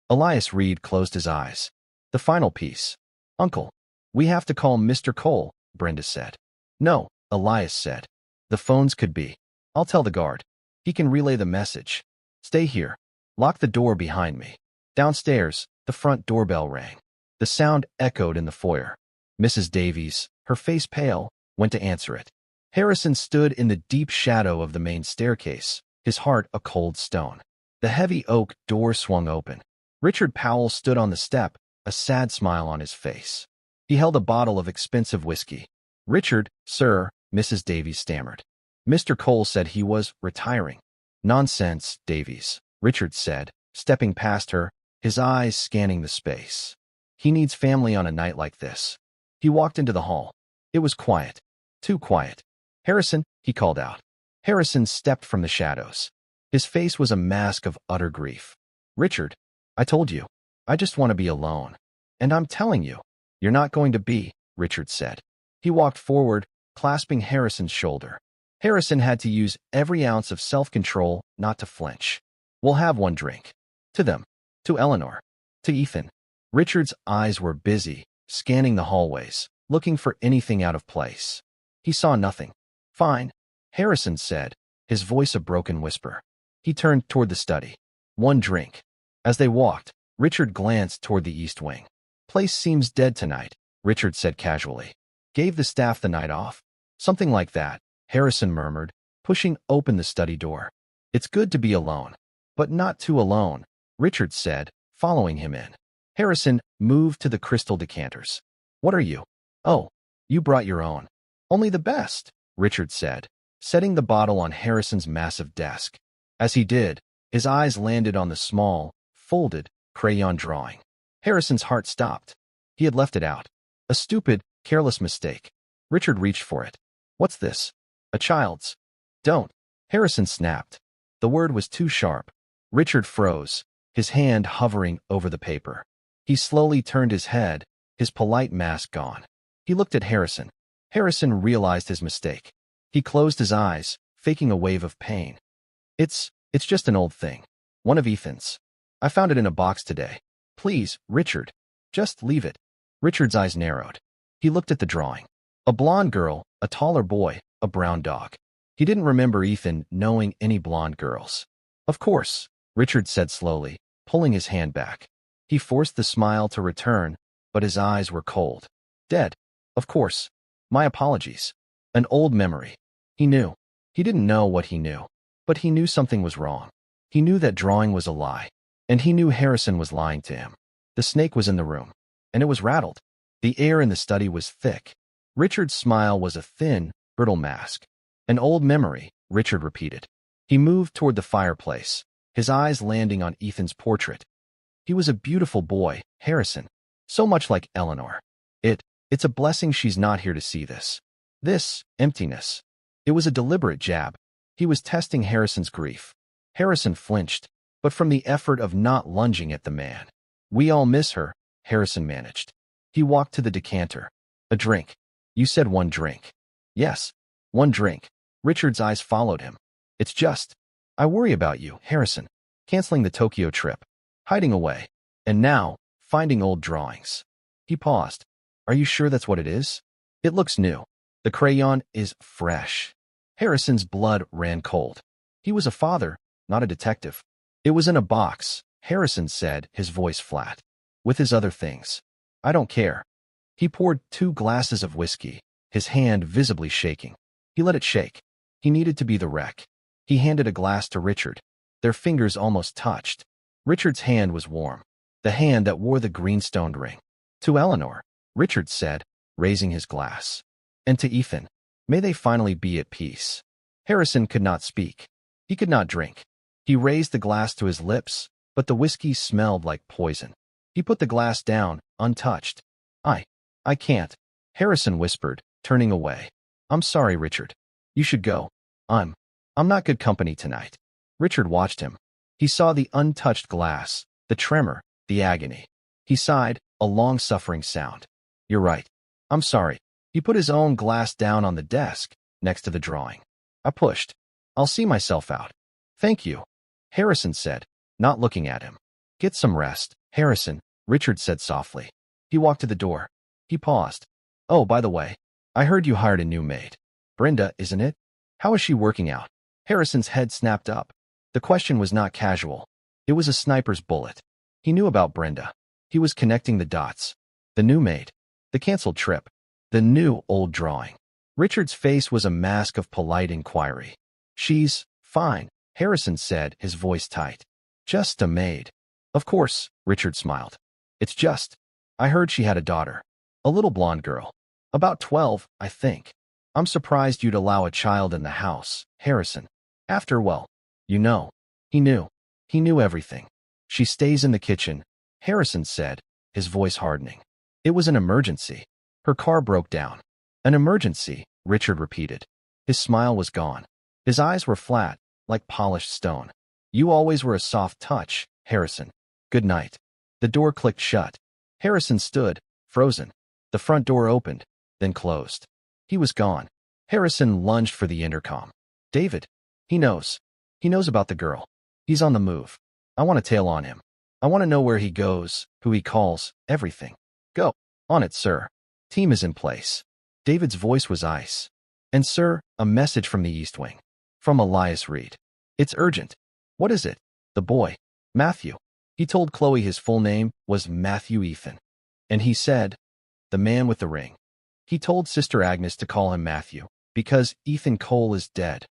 Elias Reed closed his eyes. The final piece. Uncle. We have to call Mr. Cole, Brenda said. No, Elias said. The phones could be. I'll tell the guard. He can relay the message. Stay here. Lock the door behind me. Downstairs, the front doorbell rang. The sound echoed in the foyer. Mrs. Davies, her face pale, went to answer it. Harrison stood in the deep shadow of the main staircase, his heart a cold stone. The heavy oak door swung open. Richard Powell stood on the step, a sad smile on his face. He held a bottle of expensive whiskey. Richard, sir, Mrs. Davies stammered. Mr. Cole said he was retiring. Nonsense, Davies, Richard said, stepping past her, his eyes scanning the space. He needs family on a night like this. He walked into the hall. It was quiet. Too quiet. Harrison, he called out. Harrison stepped from the shadows. His face was a mask of utter grief. Richard, I told you. I just want to be alone. And I'm telling you, you're not going to be, Richard said. He walked forward, clasping Harrison's shoulder. Harrison had to use every ounce of self-control not to flinch. We'll have one drink. To them. To Eleanor. To Ethan. Richard's eyes were busy, scanning the hallways, looking for anything out of place. He saw nothing. Fine, Harrison said, his voice a broken whisper. He turned toward the study. One drink. As they walked, Richard glanced toward the east wing. Place seems dead tonight, Richard said casually. Gave the staff the night off? Something like that, Harrison murmured, pushing open the study door. It's good to be alone. But not too alone, Richard said, following him in. Harrison moved to the crystal decanters. What are you? Oh, you brought your own. Only the best, Richard said, setting the bottle on Harrison's massive desk. As he did, his eyes landed on the small, folded, crayon drawing. Harrison's heart stopped. He had left it out. A stupid, careless mistake. Richard reached for it. What's this? A child's. Don't. Harrison snapped. The word was too sharp. Richard froze, his hand hovering over the paper. He slowly turned his head, his polite mask gone. He looked at Harrison. Harrison realized his mistake. He closed his eyes, faking a wave of pain. It's just an old thing. One of Ethan's. I found it in a box today. Please, Richard. Just leave it. Richard's eyes narrowed. He looked at the drawing. A blonde girl, a taller boy, a brown dog. He didn't remember Ethan knowing any blonde girls. Of course, Richard said slowly, pulling his hand back. He forced the smile to return, but his eyes were cold. Dead. Of course. My apologies. An old memory. He knew. He didn't know what he knew, but he knew something was wrong. He knew that drawing was a lie, and he knew Harrison was lying to him. The snake was in the room, and it was rattled. The air in the study was thick. Richard's smile was a thin, brittle mask. An old memory, Richard repeated. He moved toward the fireplace, his eyes landing on Ethan's portrait. He was a beautiful boy, Harrison, so much like Eleanor. It's a blessing she's not here to see this. This emptiness. It was a deliberate jab. He was testing Harrison's grief. Harrison flinched, but from the effort of not lunging at the man. We all miss her, Harrison managed. He walked to the decanter. A drink. You said one drink. Yes, one drink. Richard's eyes followed him. It's just, I worry about you, Harrison. Canceling the Tokyo trip. Hiding away. And now, finding old drawings. He paused. Are you sure that's what it is? It looks new. The crayon is fresh. Harrison's blood ran cold. He was a father, not a detective. It was in a box, Harrison said, his voice flat. With his other things. I don't care. He poured 2 glasses of whiskey, his hand visibly shaking. He let it shake. He needed to be the wreck. He handed a glass to Richard. Their fingers almost touched. Richard's hand was warm, the hand that wore the green-stoned ring. To Eleanor, Richard said, raising his glass. And to Ethan, may they finally be at peace. Harrison could not speak. He could not drink. He raised the glass to his lips, but the whiskey smelled like poison. He put the glass down, untouched. I can't, Harrison whispered, turning away. I'm sorry, Richard. You should go. I'm not good company tonight. Richard watched him. He saw the untouched glass, the tremor, the agony. He sighed, a long-suffering sound. You're right. I'm sorry. He put his own glass down on the desk, next to the drawing. I pushed. I'll see myself out. Thank you, Harrison said, not looking at him. Get some rest, Harrison, Richard said softly. He walked to the door. He paused. Oh, by the way, I heard you hired a new maid. Brenda, isn't it? How is she working out? Harrison's head snapped up. The question was not casual. It was a sniper's bullet. He knew about Brenda. He was connecting the dots. The new maid. The canceled trip. The new old drawing. Richard's face was a mask of polite inquiry. She's fine, Harrison said, his voice tight. Just a maid. Of course, Richard smiled. It's just, I heard she had a daughter. A little blonde girl. About 12, I think. I'm surprised you'd allow a child in the house, Harrison. After, well, you know. He knew. He knew everything. She stays in the kitchen, Harrison said, his voice hardening. It was an emergency. Her car broke down. An emergency, Richard repeated. His smile was gone. His eyes were flat, like polished stone. You always were a soft touch, Harrison. Good night. The door clicked shut. Harrison stood, frozen. The front door opened, then closed. He was gone. Harrison lunged for the intercom. David. He knows. He knows about the girl. He's on the move. I want to tail on him. I want to know where he goes, who he calls, everything. Go. On it, sir. Team is in place. David's voice was ice. And sir, a message from the East Wing. From Elias Reed. It's urgent. What is it? The boy. Matthew. He told Chloe his full name was Matthew Ethan. And he said, the man with the ring. He told Sister Agnes to call him Matthew, because Ethan Cole is dead.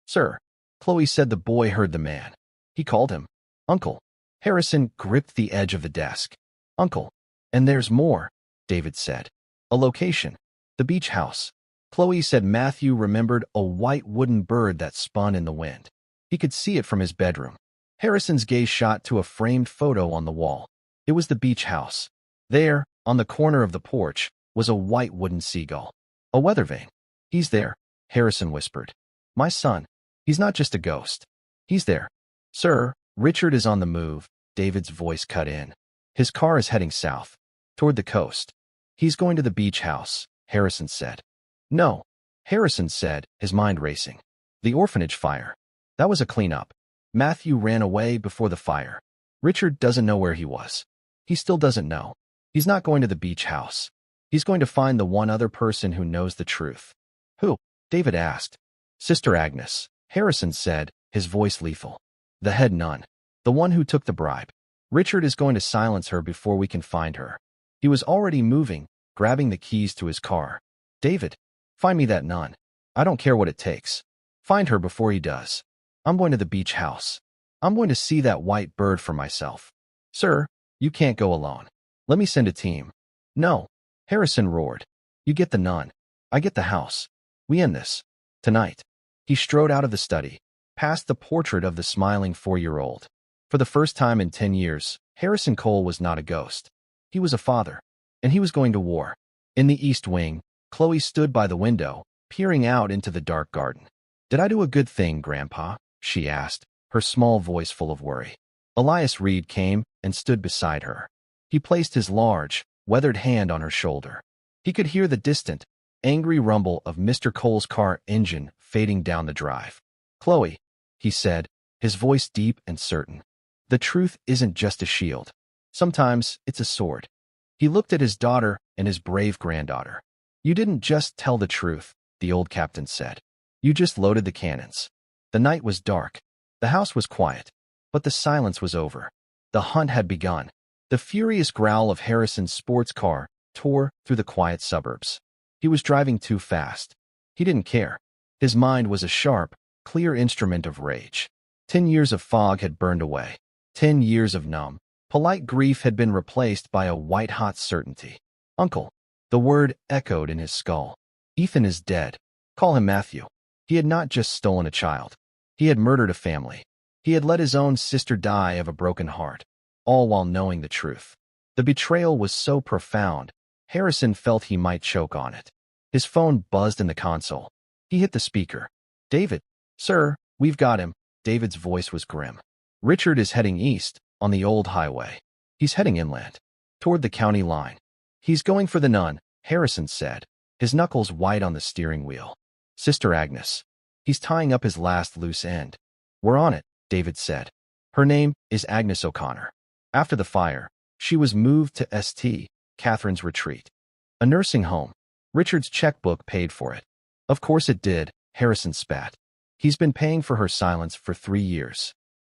Sir. Chloe said the boy heard the man. He called him Uncle. Harrison gripped the edge of the desk. Uncle. And there's more, David said. A location. The beach house. Chloe said Matthew remembered a white wooden bird that spun in the wind. He could see it from his bedroom. Harrison's gaze shot to a framed photo on the wall. It was the beach house. There, on the corner of the porch, was a white wooden seagull. A weather vane. He's there, Harrison whispered. My son. He's not just a ghost. He's there. Sir, Richard is on the move, David's voice cut in. His car is heading south, toward the coast. He's going to the beach house, Harrison said. No, Harrison said, his mind racing. The orphanage fire. That was a cleanup. Matthew ran away before the fire. Richard doesn't know where he was. He still doesn't know. He's not going to the beach house. He's going to find the one other person who knows the truth. Who? David asked. Sister Agnes, Harrison said, his voice lethal. The head nun. The one who took the bribe. Richard is going to silence her before we can find her. He was already moving, grabbing the keys to his car. David, find me that nun. I don't care what it takes. Find her before he does. I'm going to the beach house. I'm going to see that white bird for myself. Sir, you can't go alone. Let me send a team. No, Harrison roared. You get the nun. I get the house. We end this. Tonight. He strode out of the study, past the portrait of the smiling 4-year-old. For the first time in 10 years, Harrison Cole was not a ghost. He was a father, and he was going to war. In the East Wing, Chloe stood by the window, peering out into the dark garden. Did I do a good thing, Grandpa? She asked, her small voice full of worry. Elias Reed came and stood beside her. He placed his large, weathered hand on her shoulder. He could hear the distant, angry rumble of Mr. Cole's car engine fading down the drive. Chloe, he said, his voice deep and certain. The truth isn't just a shield. Sometimes it's a sword. He looked at his daughter and his brave granddaughter. You didn't just tell the truth, the old captain said. You just loaded the cannons. The night was dark. The house was quiet. But the silence was over. The hunt had begun. The furious growl of Harrison's sports car tore through the quiet suburbs. He was driving too fast. He didn't care. His mind was a sharp, clear instrument of rage. 10 years of fog had burned away. 10 years of numb, polite grief had been replaced by a white-hot certainty. Uncle. The word echoed in his skull. Ethan is dead. Call him Matthew. He had not just stolen a child. He had murdered a family. He had let his own sister die of a broken heart, all while knowing the truth. The betrayal was so profound, Harrison felt he might choke on it. His phone buzzed in the console. He hit the speaker. David. Sir, we've got him. David's voice was grim. Richard is heading east, on the old highway. He's heading inland, toward the county line. He's going for the nun, Harrison said, his knuckles white on the steering wheel. Sister Agnes. He's tying up his last loose end. We're on it, David said. Her name is Agnes O'Connor. After the fire, she was moved to St. Catherine's Retreat, a nursing home. Richard's checkbook paid for it. Of course it did, Harrison spat. He's been paying for her silence for 3 years.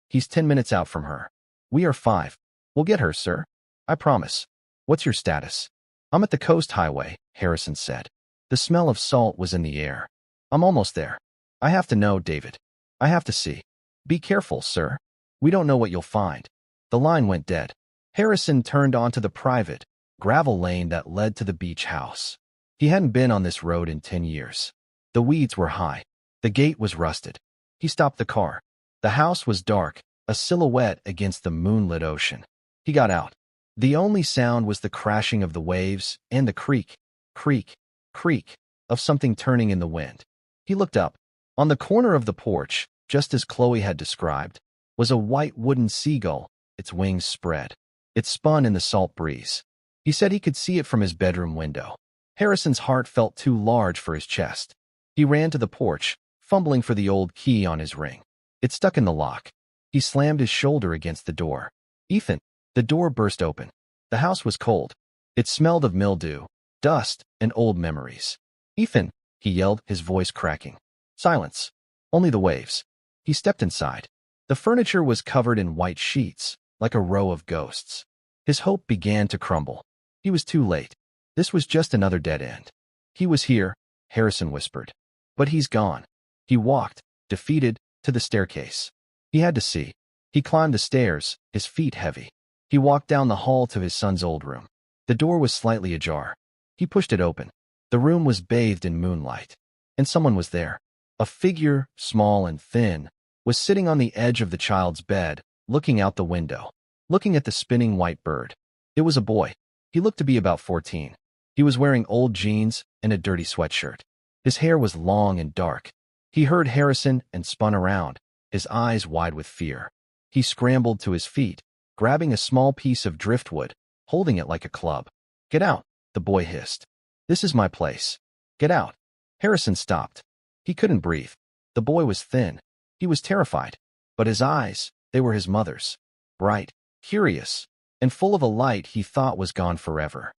He's 10 minutes out from her. We are 5. We'll get her, sir. I promise. What's your status? I'm at the coast highway, Harrison said. The smell of salt was in the air. I'm almost there. I have to know, David. I have to see. Be careful, sir. We don't know what you'll find. The line went dead. Harrison turned onto the private, gravel lane that led to the beach house. He hadn't been on this road in 10 years. The weeds were high. The gate was rusted. He stopped the car. The house was dark, a silhouette against the moonlit ocean. He got out. The only sound was the crashing of the waves and the creak, creak, creak of something turning in the wind. He looked up. On the corner of the porch, just as Chloe had described, was a white wooden seagull, its wings spread. It spun in the salt breeze. He said he could see it from his bedroom window. Harrison's heart felt too large for his chest. He ran to the porch, fumbling for the old key on his ring. It stuck in the lock. He slammed his shoulder against the door. Ethan! The door burst open. The house was cold. It smelled of mildew, dust, and old memories. Ethan! He yelled, his voice cracking. Silence. Only the waves. He stepped inside. The furniture was covered in white sheets, like a row of ghosts. His hope began to crumble. He was too late. This was just another dead end. He was here, Harrison whispered. But he's gone. He walked, defeated, to the staircase. He had to see. He climbed the stairs, his feet heavy. He walked down the hall to his son's old room. The door was slightly ajar. He pushed it open. The room was bathed in moonlight. And someone was there. A figure, small and thin, was sitting on the edge of the child's bed, looking out the window, looking at the spinning white bird. It was a boy. He looked to be about 14. He was wearing old jeans and a dirty sweatshirt. His hair was long and dark. He heard Harrison and spun around, his eyes wide with fear. He scrambled to his feet, grabbing a small piece of driftwood, holding it like a club. Get out, the boy hissed. This is my place. Get out. Harrison stopped. He couldn't breathe. The boy was thin. He was terrified. But his eyes, they were his mother's. Bright, curious, and full of a light he thought was gone forever.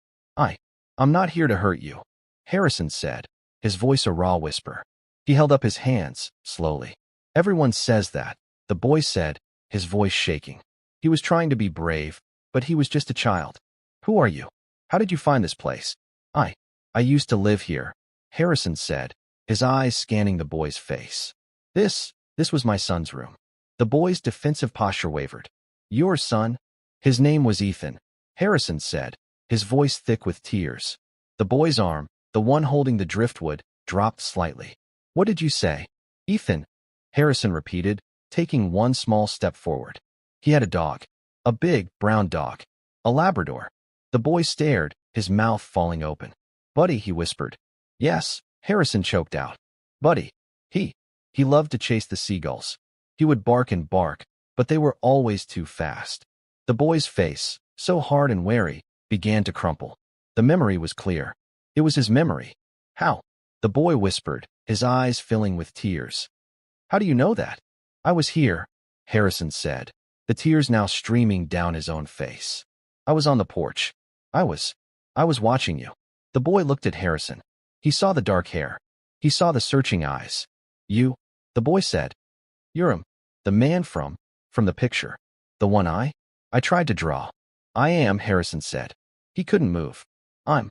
I'm not here to hurt you, Harrison said, his voice a raw whisper. He held up his hands, slowly. Everyone says that, the boy said, his voice shaking. He was trying to be brave, but he was just a child. Who are you? How did you find this place? I used to live here, Harrison said, his eyes scanning the boy's face. This was my son's room. The boy's defensive posture wavered. Your son? His name was Ethan, Harrison said, his voice thick with tears. The boy's arm, the one holding the driftwood, dropped slightly. What did you say? Ethan, Harrison repeated, taking one small step forward. He had a dog. A big, brown dog. A Labrador. The boy stared, his mouth falling open. Buddy, he whispered. Yes, Harrison choked out. Buddy. He loved to chase the seagulls. He would bark and bark, but they were always too fast. The boy's face, so hard and wary, began to crumple. The memory was clear. It was his memory. How? The boy whispered, his eyes filling with tears. How do you know that? I was here, Harrison said, the tears now streaming down his own face. I was on the porch. I was watching you. The boy looked at Harrison. He saw the dark hair. He saw the searching eyes. You, the boy said. You're him. The man from the picture. The one I tried to draw. I am, Harrison said. He couldn't move. I'm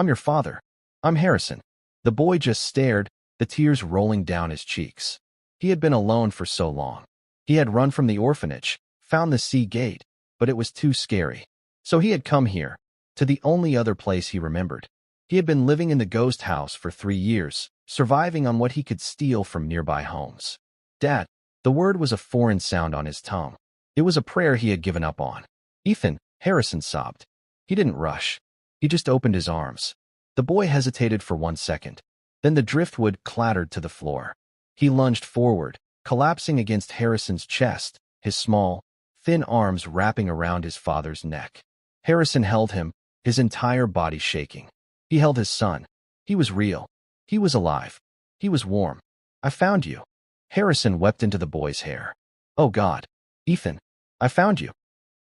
your father. I'm Harrison. The boy just stared, the tears rolling down his cheeks. He had been alone for so long. He had run from the orphanage, found the sea gate, but it was too scary. So he had come here, to the only other place he remembered. He had been living in the ghost house for 3 years, surviving on what he could steal from nearby homes. Dad, the word was a foreign sound on his tongue. It was a prayer he had given up on. Ethan, Harrison sobbed. He didn't rush. He just opened his arms. The boy hesitated for 1 second. Then the driftwood clattered to the floor. He lunged forward, collapsing against Harrison's chest, his small, thin arms wrapping around his father's neck. Harrison held him, his entire body shaking. He held his son. He was real. He was alive. He was warm. I found you. Harrison wept into the boy's hair. Oh God. Ethan, I found you.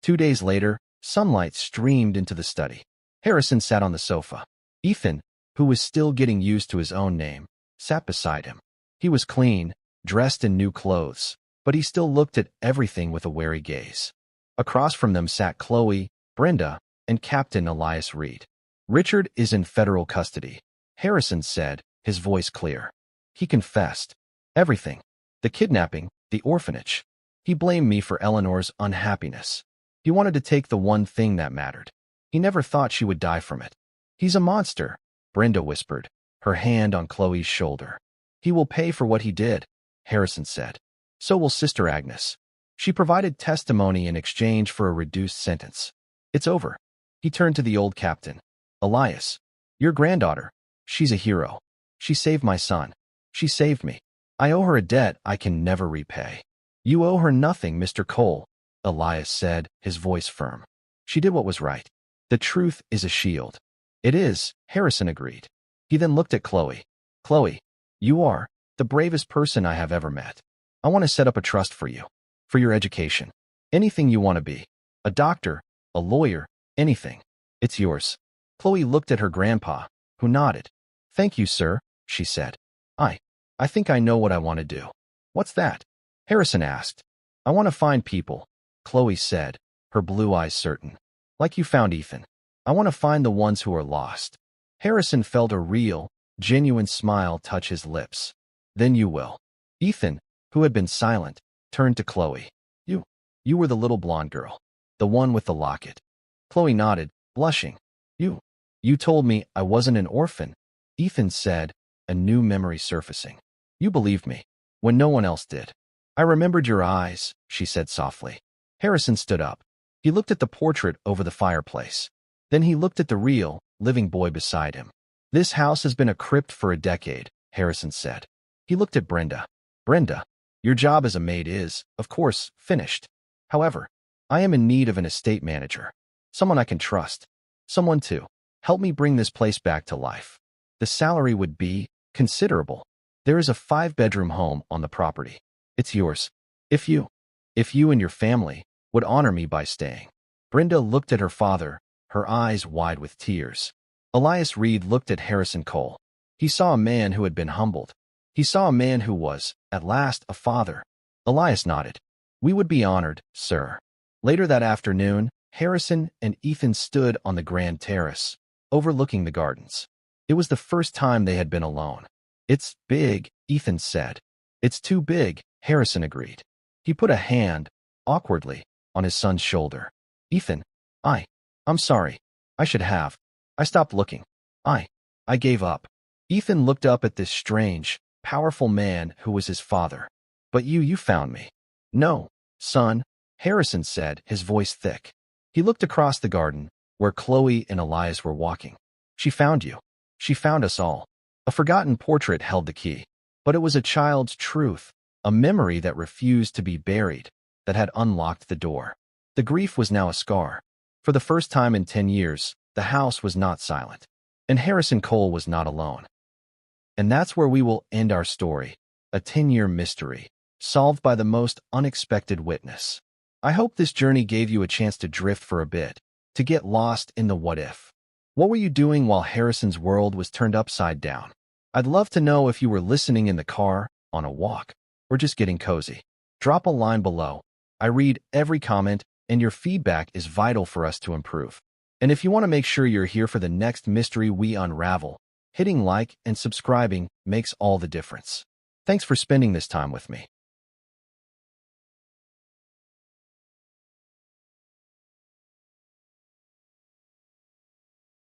2 days later, sunlight streamed into the study. Harrison sat on the sofa. Ethan, who was still getting used to his own name, sat beside him. He was clean, dressed in new clothes, but he still looked at everything with a wary gaze. Across from them sat Chloe, Brenda, and Captain Elias Reed. Richard is in federal custody, Harrison said, his voice clear. He confessed. Everything. The kidnapping, the orphanage. He blamed me for Eleanor's unhappiness. He wanted to take the one thing that mattered. He never thought she would die from it. He's a monster, Brenda whispered, her hand on Chloe's shoulder. He will pay for what he did, Harrison said. So will Sister Agnes. She provided testimony in exchange for a reduced sentence. It's over. He turned to the old captain. Elias, your granddaughter. She's a hero. She saved my son. She saved me. I owe her a debt I can never repay. You owe her nothing, Mr. Cole, Elias said, his voice firm. She did what was right. The truth is a shield. It is, Harrison agreed. He then looked at Chloe. Chloe, you are the bravest person I have ever met. I want to set up a trust for you, for your education. Anything you want to be. A doctor, a lawyer, anything. It's yours. Chloe looked at her grandpa, who nodded. Thank you, sir, she said. I think I know what I want to do. What's that? Harrison asked. I want to find people, Chloe said, her blue eyes certain. Like you found Ethan. I want to find the ones who are lost. Harrison felt a real, genuine smile touch his lips. Then you will. Ethan, who had been silent, turned to Chloe. You were the little blonde girl. The one with the locket. Chloe nodded, blushing. You told me I wasn't an orphan, Ethan said, a new memory surfacing. You believed me, when no one else did. I remembered your eyes, she said softly. Harrison stood up. He looked at the portrait over the fireplace. Then he looked at the real, living boy beside him. This house has been a crypt for a decade, Harrison said. He looked at Brenda. Brenda, your job as a maid is, of course, finished. However, I am in need of an estate manager. Someone I can trust. Someone to help me bring this place back to life. The salary would be considerable. There is a 5-bedroom home on the property. It's yours. If you and your family would honor me by staying. Brenda looked at her father, her eyes wide with tears. Elias Reed looked at Harrison Cole. He saw a man who had been humbled. He saw a man who was, at last, a father. Elias nodded. We would be honored, sir. Later that afternoon, Harrison and Ethan stood on the grand terrace, overlooking the gardens. It was the first time they had been alone. It's big, Ethan said. It's too big, Harrison agreed. He put a hand, awkwardly, on his son's shoulder. Ethan, I'm sorry. I should have. I stopped looking. I gave up. Ethan looked up at this strange, powerful man who was his father. But you found me. No, son, Harrison said, his voice thick. He looked across the garden, where Chloe and Elias were walking. She found you. She found us all. A forgotten portrait held the key. But it was a child's truth, a memory that refused to be buried, that had unlocked the door. The grief was now a scar. For the first time in 10 years, the house was not silent. And Harrison Cole was not alone. And that's where we will end our story, a 10-year mystery, solved by the most unexpected witness. I hope this journey gave you a chance to drift for a bit, to get lost in the what-if. What were you doing while Harrison's world was turned upside down? I'd love to know if you were listening in the car, on a walk, or just getting cozy. Drop a line below. I read every comment, and your feedback is vital for us to improve. And if you want to make sure you're here for the next mystery we unravel, hitting like and subscribing makes all the difference. Thanks for spending this time with me.